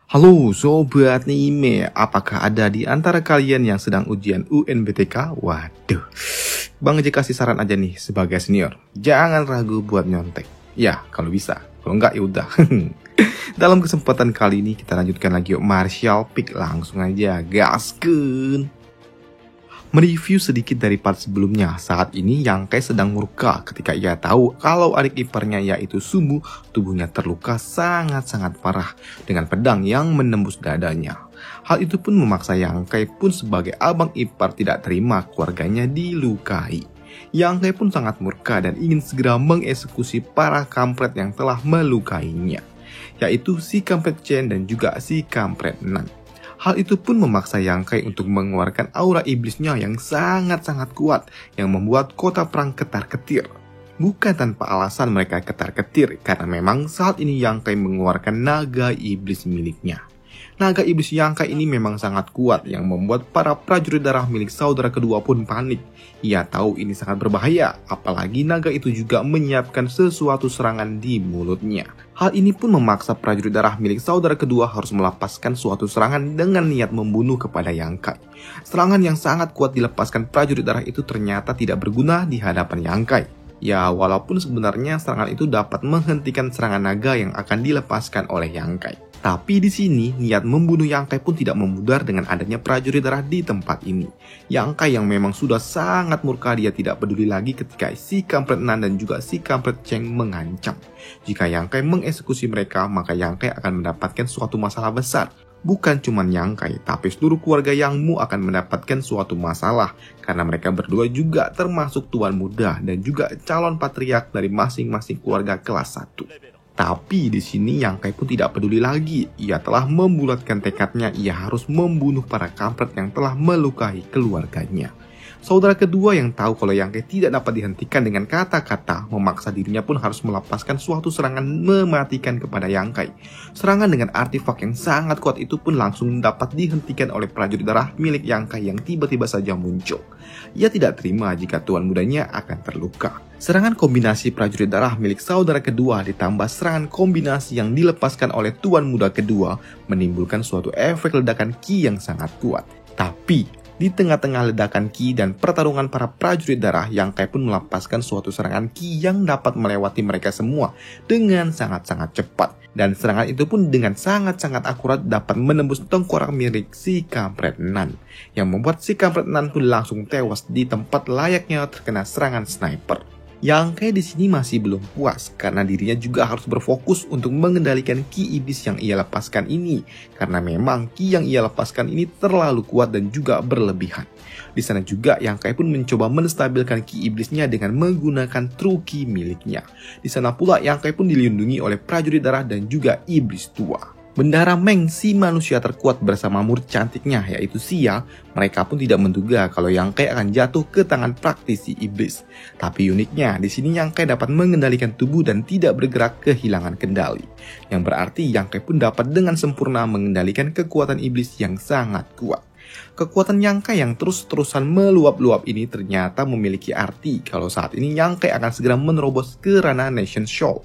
Halo Sobat Nime, apakah ada di antara kalian yang sedang ujian UNBTK? Waduh, Bang Eji kasih saran aja nih sebagai senior, jangan ragu buat nyontek. Ya, kalau bisa, kalau enggak ya udah. Dalam kesempatan kali ini kita lanjutkan lagi yuk Martial Peak, langsung aja gaskeun. Mereview sedikit dari part sebelumnya, saat ini Yang Kai sedang murka ketika ia tahu kalau adik iparnya yaitu Sumu, tubuhnya terluka sangat-sangat parah dengan pedang yang menembus dadanya. Hal itu pun memaksa Yang Kai pun sebagai abang ipar tidak terima keluarganya dilukai. Yang Kai pun sangat murka dan ingin segera mengeksekusi para kampret yang telah melukainya, yaitu si kampret Chen dan juga si kampret Nan. Hal itu pun memaksa Yang Kai untuk mengeluarkan aura iblisnya yang sangat-sangat kuat yang membuat kota perang ketar-ketir. Bukan tanpa alasan mereka ketar-ketir karena memang saat ini Yang Kai mengeluarkan naga iblis miliknya. Naga iblis Yang Kai ini memang sangat kuat yang membuat para prajurit darah milik saudara kedua pun panik. Ia tahu ini sangat berbahaya, apalagi naga itu juga menyiapkan sesuatu serangan di mulutnya. Hal ini pun memaksa prajurit darah milik saudara kedua harus melepaskan suatu serangan dengan niat membunuh kepada Yang Kai. Serangan yang sangat kuat dilepaskan prajurit darah itu ternyata tidak berguna di hadapan Yang Kai. Ya, walaupun sebenarnya serangan itu dapat menghentikan serangan naga yang akan dilepaskan oleh Yang Kai. Tapi di sini niat membunuh Yang Kai pun tidak memudar dengan adanya prajurit darah di tempat ini. Yang Kai yang memang sudah sangat murka, dia tidak peduli lagi ketika si kampret Nan dan juga si kampret Cheng mengancam. Jika Yang Kai mengeksekusi mereka, maka Yang Kai akan mendapatkan suatu masalah besar. Bukan cuma Yang Kai, tapi seluruh keluarga Yang Mu akan mendapatkan suatu masalah karena mereka berdua juga termasuk tuan muda dan juga calon patriark dari masing-masing keluarga kelas 1. Tapi di sini Yang Kai pun tidak peduli lagi. Ia telah membulatkan tekadnya, ia harus membunuh para kampret yang telah melukai keluarganya. Saudara kedua yang tahu kalau Yang Kai tidak dapat dihentikan dengan kata-kata, memaksa dirinya pun harus melepaskan suatu serangan mematikan kepada Yang Kai. Serangan dengan artefak yang sangat kuat itu pun langsung dapat dihentikan oleh prajurit darah milik Yang Kai yang tiba-tiba saja muncul. Ia tidak terima jika tuan mudanya akan terluka. Serangan kombinasi prajurit darah milik saudara kedua ditambah serangan kombinasi yang dilepaskan oleh tuan muda kedua menimbulkan suatu efek ledakan ki yang sangat kuat. Tapi di tengah-tengah ledakan ki dan pertarungan para prajurit darah, Yang Kai pun melepaskan suatu serangan ki yang dapat melewati mereka semua dengan sangat-sangat cepat. Dan serangan itu pun dengan sangat-sangat akurat dapat menembus tengkorak milik si kampret Nan, yang membuat si kampret Nan pun langsung tewas di tempat layaknya terkena serangan sniper. Yang Kai di sini masih belum puas karena dirinya juga harus berfokus untuk mengendalikan ki iblis yang ia lepaskan ini, karena memang ki yang ia lepaskan ini terlalu kuat dan juga berlebihan. Di sana juga Yang Kai pun mencoba menstabilkan ki iblisnya dengan menggunakan true ki miliknya. Di sana pula Yang Kai pun dilindungi oleh prajurit darah dan juga iblis tua. Bendara Meng, si manusia terkuat bersama murid cantiknya yaitu Xia, mereka pun tidak menduga kalau Yang Kai akan jatuh ke tangan praktisi iblis. Tapi uniknya, di sini Yang Kai dapat mengendalikan tubuh dan tidak bergerak kehilangan kendali. Yang berarti Yang Kai pun dapat dengan sempurna mengendalikan kekuatan iblis yang sangat kuat. Kekuatan Yang Kai yang terus-terusan meluap-luap ini ternyata memiliki arti kalau saat ini Yang Kai akan segera menerobos ke ranah Nation Shoal.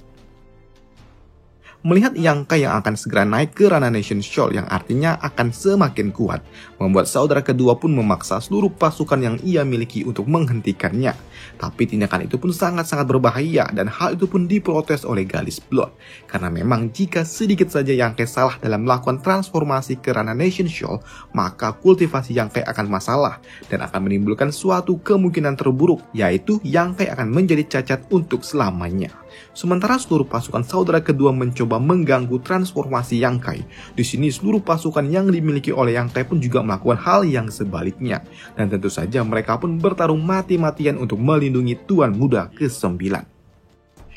Melihat Yang Kai yang akan segera naik ke ranah Nation Shoal yang artinya akan semakin kuat, membuat saudara kedua pun memaksa seluruh pasukan yang ia miliki untuk menghentikannya. Tapi tindakan itu pun sangat-sangat berbahaya dan hal itu pun diprotes oleh Galis Blood. Karena memang jika sedikit saja Yang Kai salah dalam melakukan transformasi ke ranah Nation Shoal, maka kultivasi Yang Kai akan masalah dan akan menimbulkan suatu kemungkinan terburuk, yaitu Yang Kai akan menjadi cacat untuk selamanya. Sementara seluruh pasukan saudara kedua mencoba mengganggu transformasi Yang Kai, di sini seluruh pasukan yang dimiliki oleh Yang Kai pun juga melakukan hal yang sebaliknya. Dan tentu saja mereka pun bertarung mati-matian untuk melindungi tuan muda ke-9.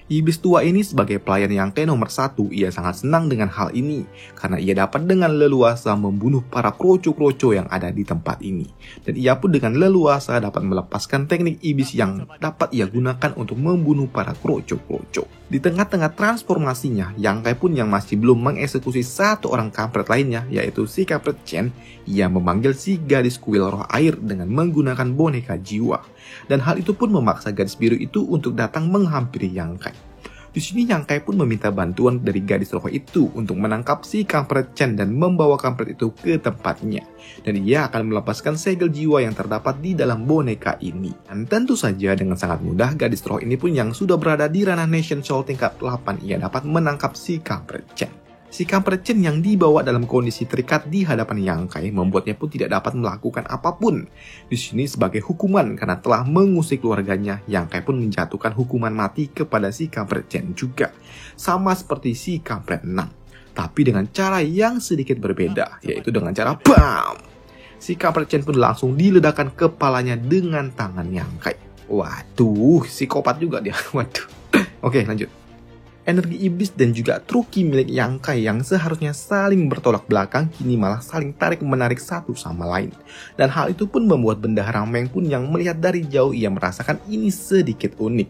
Iblis tua ini sebagai pelayan Yang Kai nomor 1, ia sangat senang dengan hal ini karena ia dapat dengan leluasa membunuh para kroco-kroco yang ada di tempat ini. Dan ia pun dengan leluasa dapat melepaskan teknik iblis yang dapat ia gunakan untuk membunuh para kroco-kroco. Di tengah-tengah transformasinya, Yang Kai pun yang masih belum mengeksekusi satu orang kampret lainnya, yaitu si kampret Chen, ia memanggil si gadis kuil roh air dengan menggunakan boneka jiwa. Dan hal itu pun memaksa gadis biru itu untuk datang menghampiri Yang Kai. Di sini Yang Kai pun meminta bantuan dari gadis roh itu untuk menangkap si kampret Chen dan membawa kampret itu ke tempatnya. Dan ia akan melepaskan segel jiwa yang terdapat di dalam boneka ini. Dan tentu saja dengan sangat mudah gadis roh ini pun yang sudah berada di ranah Nation Soul tingkat 8 ia dapat menangkap si kampret Chen. Si kampret Chen yang dibawa dalam kondisi terikat di hadapan Yang Kai membuatnya pun tidak dapat melakukan apapun. Di sini sebagai hukuman karena telah mengusik keluarganya, Yang Kai pun menjatuhkan hukuman mati kepada si kampret Chen juga. Sama seperti si kampret Nang. Tapi dengan cara yang sedikit berbeda, yaitu dengan cara BAM! Si kampret Chen pun langsung diledakkan kepalanya dengan tangan Yang Kai. Waduh, psikopat juga dia. Waduh. Oke, lanjut. Energi iblis dan juga truki milik Yang Kai yang seharusnya saling bertolak belakang kini malah saling tarik-menarik satu sama lain. Dan hal itu pun membuat Bendahara Meng pun yang melihat dari jauh ia merasakan ini sedikit unik.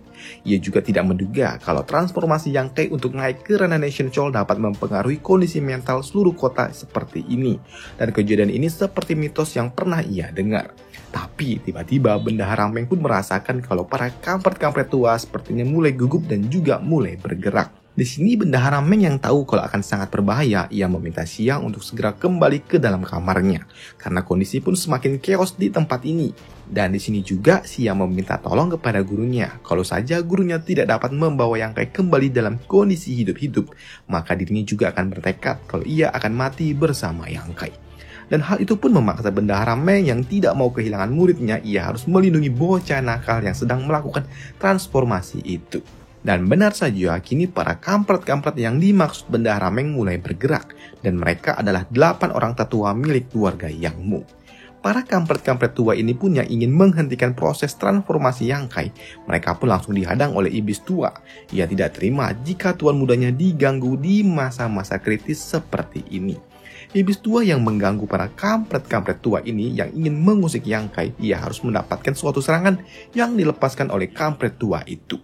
Ia juga tidak menduga kalau transformasi Yang Kai untuk naik ke ranah Nation Soul dapat mempengaruhi kondisi mental seluruh kota seperti ini. Dan kejadian ini seperti mitos yang pernah ia dengar. Tapi tiba-tiba Bendahara Meng pun merasakan kalau para kampret-kampret tua sepertinya mulai gugup dan juga mulai bergerak. Di sini Bendahara Meng yang tahu kalau akan sangat berbahaya, ia meminta Xiang untuk segera kembali ke dalam kamarnya karena kondisi pun semakin chaos di tempat ini. Dan di sini juga Xiang meminta tolong kepada gurunya. Kalau saja gurunya tidak dapat membawa Yang Kai kembali dalam kondisi hidup-hidup, maka dirinya juga akan bertekad kalau ia akan mati bersama Yang Kai. Dan hal itu pun memaksa Bendahara Meng yang tidak mau kehilangan muridnya, ia harus melindungi bocah nakal yang sedang melakukan transformasi itu. Dan benar saja, kini para kampret-kampret yang dimaksud Bendahara Meng mulai bergerak, dan mereka adalah 8 orang tetua milik keluarga Yang Mu. Para kampret-kampret tua ini pun yang ingin menghentikan proses transformasi Yang Kai, mereka pun langsung dihadang oleh iblis tua. Ia tidak terima jika tuan mudanya diganggu di masa-masa kritis seperti ini. Iblis tua yang mengganggu para kampret-kampret tua ini yang ingin mengusik Yang Kai, ia harus mendapatkan suatu serangan yang dilepaskan oleh kampret tua itu.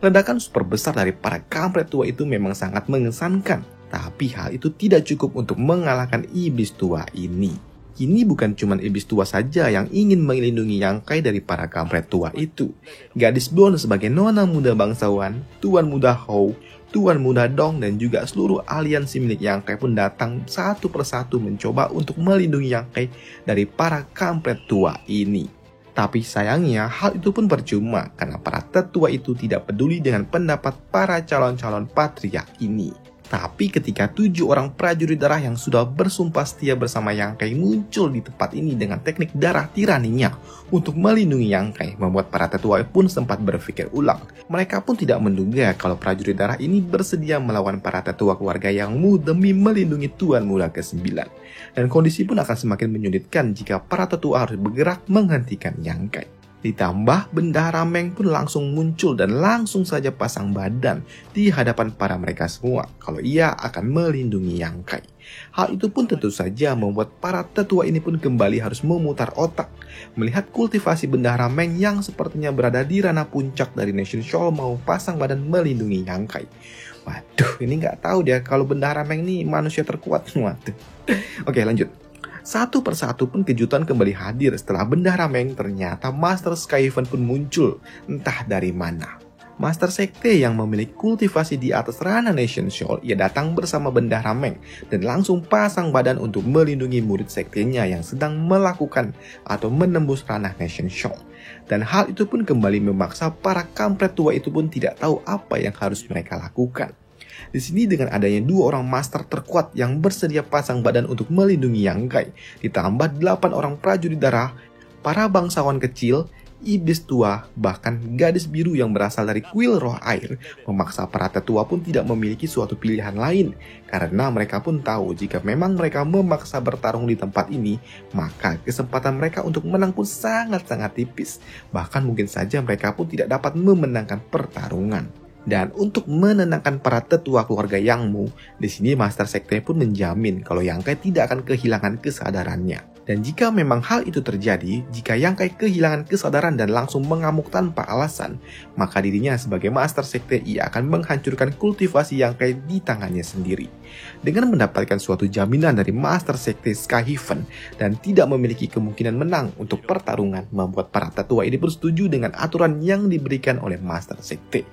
Ledakan super besar dari para kampret tua itu memang sangat mengesankan, tapi hal itu tidak cukup untuk mengalahkan iblis tua ini. Kini bukan cuma iblis tua saja yang ingin melindungi Yang Kai dari para kampret tua itu. Gadis blonde sebagai nona muda bangsawan, tuan muda Hou, tuan muda Dong dan juga seluruh aliansi milik Yang Kai pun datang satu persatu mencoba untuk melindungi Yang Kai dari para kampret tua ini. Tapi sayangnya hal itu pun percuma karena para tetua itu tidak peduli dengan pendapat para calon-calon patriark ini. Tapi ketika 7 orang prajurit darah yang sudah bersumpah setia bersama Yang Kai muncul di tempat ini dengan teknik darah tiraninya untuk melindungi Yang Kai, membuat para tetua pun sempat berpikir ulang. Mereka pun tidak menduga kalau prajurit darah ini bersedia melawan para tetua keluarga Yang Mu demi melindungi tuan muda ke-9. Dan kondisi pun akan semakin menyulitkan jika para tetua harus bergerak menghentikan Yang Kai. Ditambah Bendahara Meng pun langsung muncul dan langsung saja pasang badan di hadapan para mereka semua kalau ia akan melindungi Yang Kai. Hal itu pun tentu saja membuat para tetua ini pun kembali harus memutar otak melihat kultivasi Bendahara Meng yang sepertinya berada di ranah puncak dari Nation Soul mau pasang badan melindungi Yang Kai. Waduh, ini nggak tahu dia kalau Bendahara Meng ini manusia terkuat. Waduh. Oke, lanjut. Satu persatu pun kejutan kembali hadir setelah Bendahara Meng ternyata Master Skyhaven pun muncul, entah dari mana. Master Sekte yang memiliki kultivasi di atas ranah Nation Soul, ia datang bersama Bendahara Meng dan langsung pasang badan untuk melindungi murid sektenya yang sedang melakukan atau menembus ranah Nation Soul. Dan hal itu pun kembali memaksa para kampret tua itu pun tidak tahu apa yang harus mereka lakukan. Di sini dengan adanya 2 orang master terkuat yang bersedia pasang badan untuk melindungi Yang Kai, ditambah 8 orang prajurit darah, para bangsawan kecil, iblis tua, bahkan gadis biru yang berasal dari kuil roh air, memaksa para tetua pun tidak memiliki suatu pilihan lain, karena mereka pun tahu jika memang mereka memaksa bertarung di tempat ini, maka kesempatan mereka untuk menang pun sangat-sangat tipis, bahkan mungkin saja mereka pun tidak dapat memenangkan pertarungan. Dan untuk menenangkan para tetua keluarga Yang Mu, di sini Master Sekte pun menjamin kalau Yang Kai tidak akan kehilangan kesadarannya. Dan jika memang hal itu terjadi, jika Yang Kai kehilangan kesadaran dan langsung mengamuk tanpa alasan, maka dirinya sebagai master sekte ia akan menghancurkan kultivasi Yang Kai di tangannya sendiri. Dengan mendapatkan suatu jaminan dari master sekte Skyhaven dan tidak memiliki kemungkinan menang untuk pertarungan, membuat para tetua ini bersetuju dengan aturan yang diberikan oleh master sekte.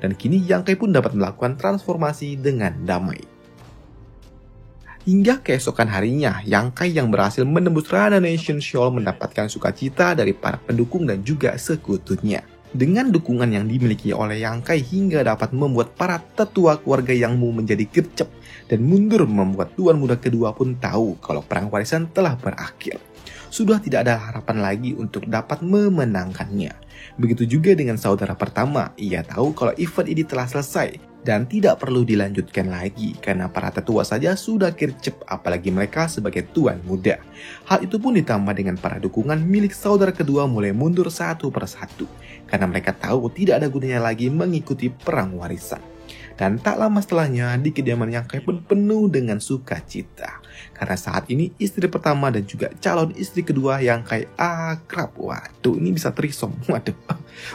Dan kini Yang Kai pun dapat melakukan transformasi dengan damai. Hingga keesokan harinya, Yang Kai yang berhasil menembus Rana Nation Shoal mendapatkan sukacita dari para pendukung dan juga sekutunya. Dengan dukungan yang dimiliki oleh Yang Kai hingga dapat membuat para tetua keluarga Yang Mu menjadi gercep dan mundur, membuat tuan muda kedua pun tahu kalau perang warisan telah berakhir. Sudah tidak ada harapan lagi untuk dapat memenangkannya. Begitu juga dengan saudara pertama, ia tahu kalau event ini telah selesai dan tidak perlu dilanjutkan lagi karena para tetua saja sudah gercep, apalagi mereka sebagai tuan muda. Hal itu pun ditambah dengan para dukungan milik saudara kedua mulai mundur satu persatu karena mereka tahu tidak ada gunanya lagi mengikuti perang warisan. Dan tak lama setelahnya, di kediaman Yang Kai pun penuh dengan sukacita. Karena saat ini istri pertama dan juga calon istri kedua Yang Kai akrab. Waduh, ini bisa trisom. Waduh.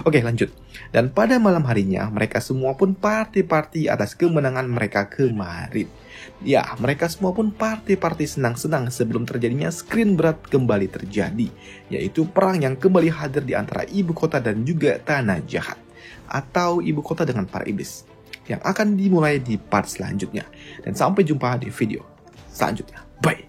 Oke, lanjut. Dan pada malam harinya, mereka semua pun party-party atas kemenangan mereka kemarin. Ya, mereka semua pun party-party senang-senang sebelum terjadinya screen berat kembali terjadi. Yaitu perang yang kembali hadir di antara ibu kota dan juga tanah jahat. Atau ibu kota dengan para iblis. Yang akan dimulai di part selanjutnya. Dan sampai jumpa di video selanjutnya. Bye!